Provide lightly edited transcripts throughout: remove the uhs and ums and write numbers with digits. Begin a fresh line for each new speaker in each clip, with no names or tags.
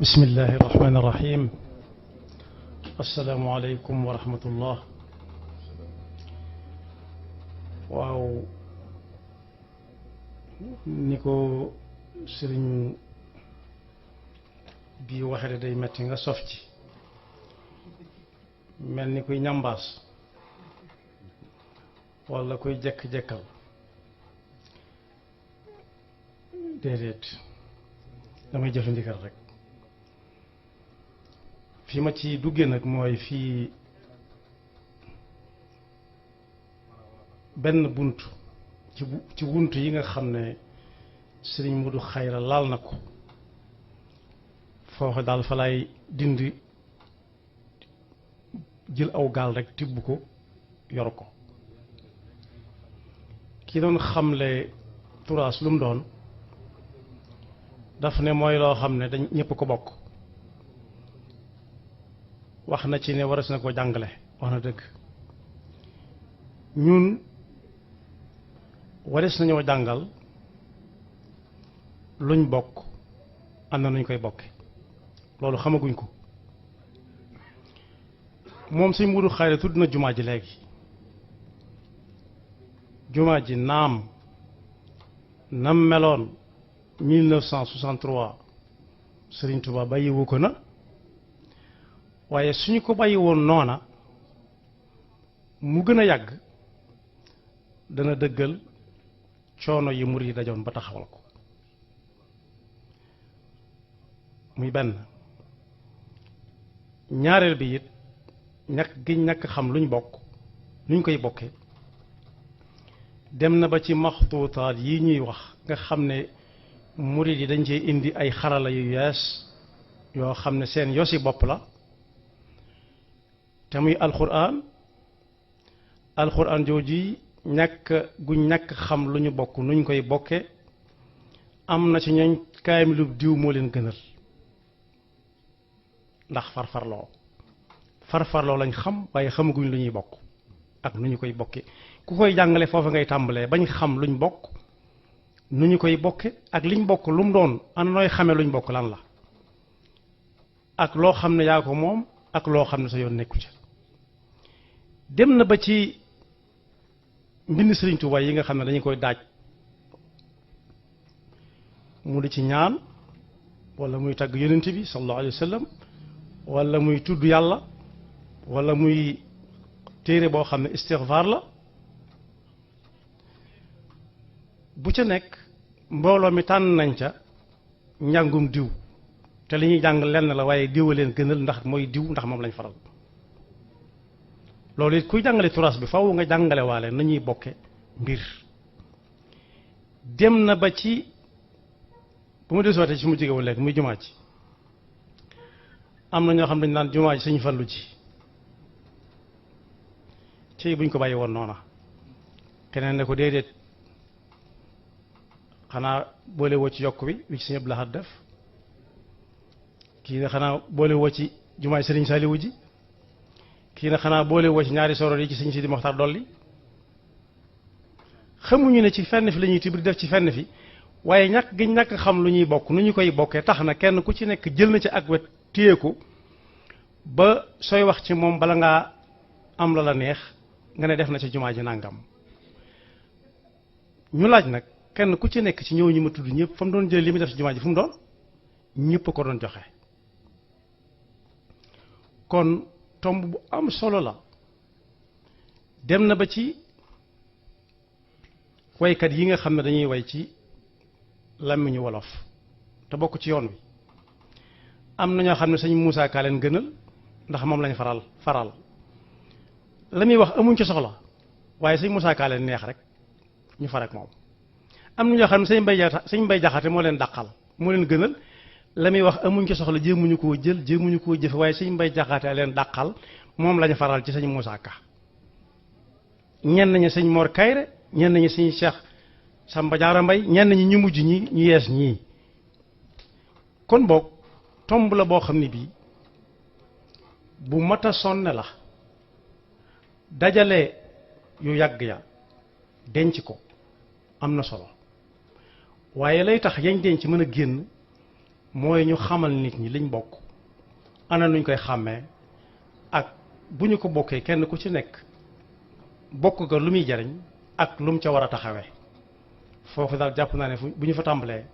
بسم الله الرحمن الرحيم السلام عليكم ورحمة الله waaw ni ko sëriñ bi waxee day metti nga sof ci mel ni kuy ñambaas walla kuy jekk-jekkal déedéet damay jëfandikal rek fi ma ci duggee nag mooy fii benn bunt ci bunt yi nga xam ne sëriñ Modou Khayra laal na ko foofu daal fa lay dindi jël aw gaal rek tibb ko yor ko ki doon xamle turaas lu mu doon daf ne mooy loo xam ne dañ ñëpp ko bokk wax na ci ne waras na ko jàngale wax na dëgg ñun waras nañoo jàngal luñ bokk am na nuñ koy bokke loolu xamaguñ ko moom sëñ Modou Khayra tudd na jumaa ji léegi jumaa ji naam nam meloon 1963 Serigne Touba bàyyiwu ko na waaye suñu ko bàyyi woon noona mu gën a yàgg dana dëggal coono yi murid yi dajoon ba taxawal ko muy benn ñaareel bi it ñàkk xam luñ bokk luñ koy bokke dem na ba ci maxtuutaat yi ñuy wax nga xam ne murid yi dañ cee indi ay xarala yu yees yoo xam ne seen yosi bopp la te muy alxuraan jooju ñàkk xam lu ñu bokk nuñ koy bokke am na ci ñooñ kaamilu diw moo leen gënal ndax farfarloo lañ xam waaye xamaguñ lu ñuy bokk ak nu ñu koy bokke ku koy jàngale foofu ngay tàmbalee bañ xam luñ bokk nu ñu koy bokke ak liñ bokk lu mu doon ana nooy xamee luñ bokk lan la ak loo xam ne yaa ko moom ak loo xam ne sa yoon nekku ci dem na ba ci mbind Sëriñ Tuubaa yi nga xam ne dañu koy daaj mu di ci ñaan walla muy tagg yonent bi sallallahu alayhi wa sallam walla muy tudd yàlla walla muy téere boo xam ne istixfaar la bu ca nekk mbooloo mi tànn nañ ca njàngum diw te li ñuy jàng lenn la waaye diw a leen gënal ndax mooy diw ndax moom lañ faral loolu it kuy jàngale turaas bi faw nga jàngale waale nañuy bokke mbir dem na ba ci bu ma desuwaatee ci mu jegewul léegi muy jumaa ji am na ñoo xam dañ naan jumaa ji Sëñ Fallu ji ci buñ ko bàyyi woon noona keneen ne ko déedéet xanaa boole woo ci yokk bi wi ci Sëñ Abdou Lahad def kii ne xanaa boole woo ci jumaa ji Sëriñ Saaliwu ji kii na xanaa boole woo ci ñaari soror yi ci Sëñ Sidi Moxtaar dolli xamuñu ne ci fenn fi la ñuy tibri def ci fenn fi waaye ñàkk xam lu ñuy bokk nu ñu koy bokkee tax na kenn ku ci nekk jël na ci ak wet téye ko ba sooy wax ci moom bala ngaa am la neex nga ne def na ci jumaa ji nàngam ñu laaj nag kenn ku ci nekk ci ñëw ñi ma tudd ñëpp fa mu doon jël li mu def ci jumaa ji fu mu doon ñëpp ko doon joxe kon tomb bu am solo la dem na ba ci waykat yi nga xam ne dañuy way ci làmmiñu wolof te bokk ci yoon wi am na ñoo xam ne sëñ Moussa Ka leen gënal ndax moom lañ faral la muy wax amuñ ci soxla waaye sëñ Moussa Ka leen neex rek ñu far ak moom am na ñoo xam ne sëñ Mbay Jaxate moo leen dàqal moo leen gënal la muy wax amuñ ci soxla jéemuñu koo jël jéemuñu koo jëfe waaye sëñ Mbay Jaxate leen dàqal moom lañu faral ci sëñ Moussa Ka ñenn ñi sëñ Mor Kayre ñenn ñi sëñ Cheikh Samba Diarra Mbay ñenn ñi ñu mujj ñi ñu yees ñii kon boog tomb la boo xam ne bii bu mat a sonne la dajale yu yàgg ya denc ko am na solo waaye lay tax yañ denc mën a génn mooy ñu xamal nit ñi liñ bokk ana nuñ koy xàmmee ak bu ñu ko bokkee kenn ku ci nekk bokk ga lu muy jariñ ak lu mu ca war a taxawee foofu daal jàpp naa ne bu ñu fa tàmbalee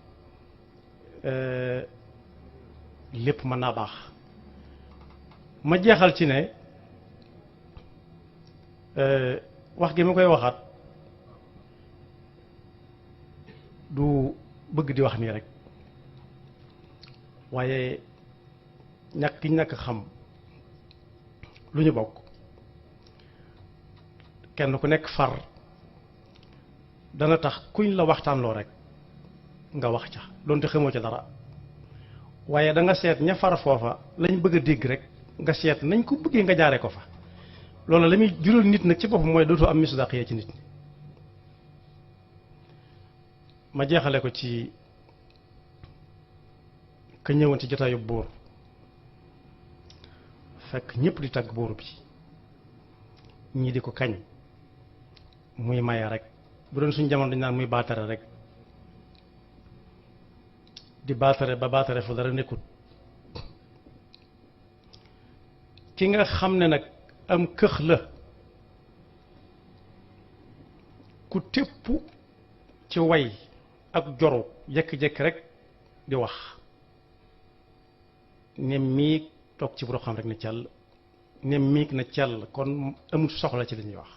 lépp mën naa baax. ma jeexal ci ne wax gi ma koy waxaat du bëgg di wax nii rek waaye ñàkk xam lu ñu bokk kenn ku nekk far dana tax kuñ la waxtaanloo rek nga wax ca doonte xamoo ca dara waaye da nga seet ña far foofa lañ bëgg a dégg rek nga seet nañ ko bëggee nga jaaree ko fa loolu la muy jural nit nag ci boppam mooy dootoo am misdaqiya ci nit ñi. ma jeexale ko ci ka ñëwoon ci jotaayu buur fekk ñëpp di tagg buur bi ñii di ko kañ muy maye rek bu doon suñ jamono dañ naan muy baatare rek di baatare ba baatare fu dara nekkut. ki nga xam ne nag am këx la ku tépp ci way ak joru jekki-jekki rek di wax ne miig toog ci buro xam rek ne cell ne miig na cell kon amul soxla ci li ñuy wax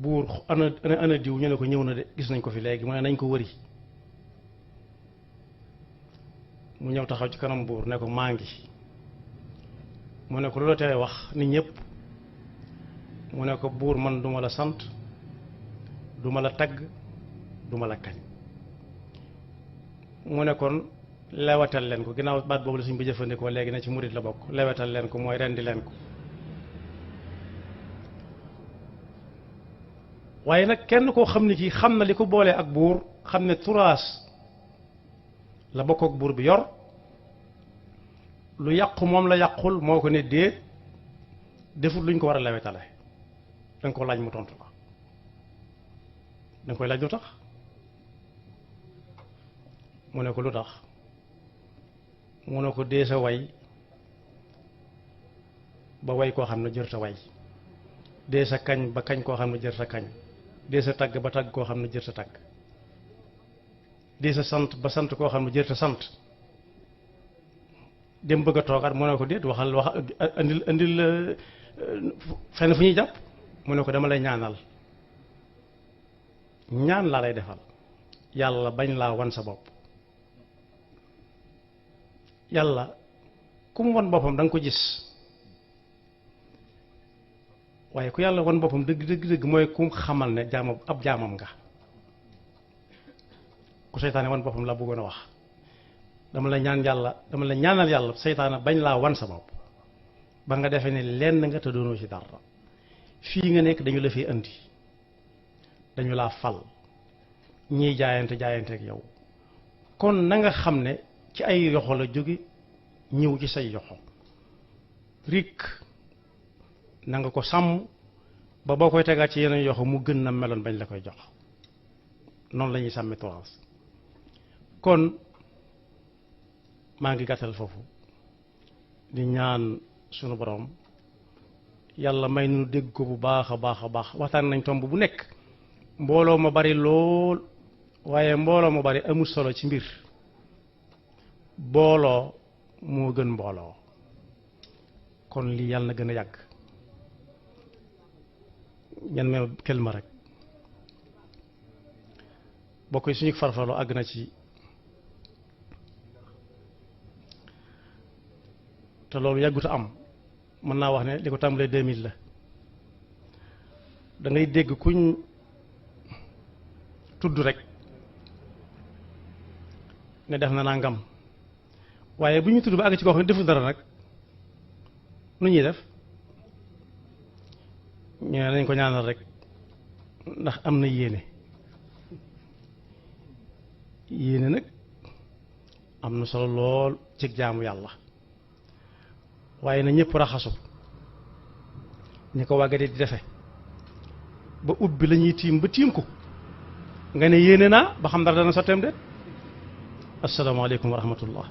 buur ana diw ñu ne ko ñëw na de gis nañ ko fi léegi mu ne nañ ko wëri mu ñëw taxaw ci kanam buur ne ko maa ngi mu ne ko lu la tee wax nit ñëpp mu ne ko buur man duma la sant duma la tagg duma la kañ mu ne kon lewatal leen ko ginnaaw baat boobu la suñ bi jëfandikoo léegi na ci murit la bokk lewatal leen ko mooy rendi leen ko waaye nag kenn koo xam ne kii xam na li ko boolee ak buur xam ne turaas la bokk ak buur bi yor lu yàqu moom la yàqul moo ko ne déet defut luñ ko war a lewetale danga ko laaj mu tontu la danga koy laaj lu tax mu ne ko lu tax mu ne ko dee sa way ba way koo xam ne jër sa way dee sa kañ ba kañ koo xam ne jër sa kañ dee sa tagg ba tagg koo xam ne jër sa tagg dee sa sant ba sant koo xam ne jër sa sant dem bëgg a toogaat mu ne ko déet wax andil fenn fu ñuy jàpp mu ne ko dama lay ñaanal ñaan laa lay defal yàlla bañ laa wan sa bopp yàlla ku mu wan boppam da nga ko gis waaye ku yàlla wan boppam dëgg mooy ku xamal ne ab jaamam nga ku seytaane wan boppam laa bëggoon a wax dama la ñaanal yàlla seytaane bañ laa wan sa bopp ba nga defee ne lenn nga te doonoo ci dara fii nga nekk dañu la fi andi dañu laa fal ñiy jaayante ak yow kon na nga xam ne ci ay yoxo la jóge ñëw ci say yoxo rik na nga ko sàmm ba boo koy tegaat ci yeneen yoxo mu gën na meloon bañ la koy jox noonu la ñuy sàmmi turaas kon maa ngi gàttal foofu di ñaan sunu borom yàlla may nu dégg ko bu baax a baax waxtaan nañ tomb bu nekk mbooloo ma bari lool waaye mbooloo ma bari amul solo ci mbir booloo moo gën mbooloo kon lii yàlla na gën a yàgg ñan me kelma rek bokk suñu farfarloo àgg na ci te loolu yàggut a am mën naa wax ne li ko tàmbalee 2000 la da ngay dégg kuñ tudd rek ne def na nangam waaye bu ñu tudd ba àgg ci koo xam ne deful dara nag nu ñuy def ñu ne nañ ko ñaanal rek ndax am na yéene nag am na solo lool ci jaamu yàlla waaye na ñëpp raxasu ñi ko wàggade di defe ba ubbi la ñuy tiim ba tiim ko nga ne yéene naa ba xam dara dana sotteem de asalaamaaleykum wa rahmatullah